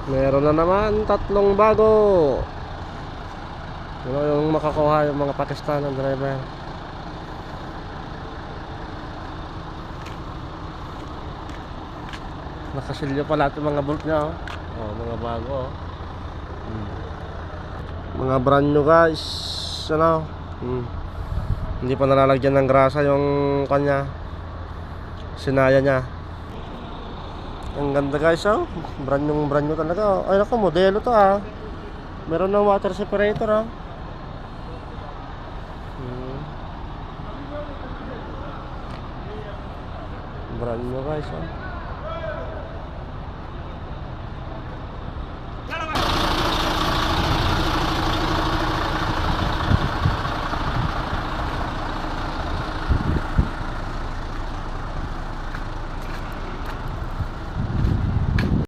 Meron na naman tatlong bago. Yung makakuha yung mga Pakistan ng driver. Nakasilyo pa lahat yung mga bolt nya, oh. Oh, mga bago, oh. Mga brand new guys. Ano? Hindi pa nalalagyan ng grasa yung kanya. Sinaya niya. Ang ganda guys, oh. Brand new talaga, oh. Ay naku, modelo to, ah. Meron ng water separator, ah. Brand new guys, oh.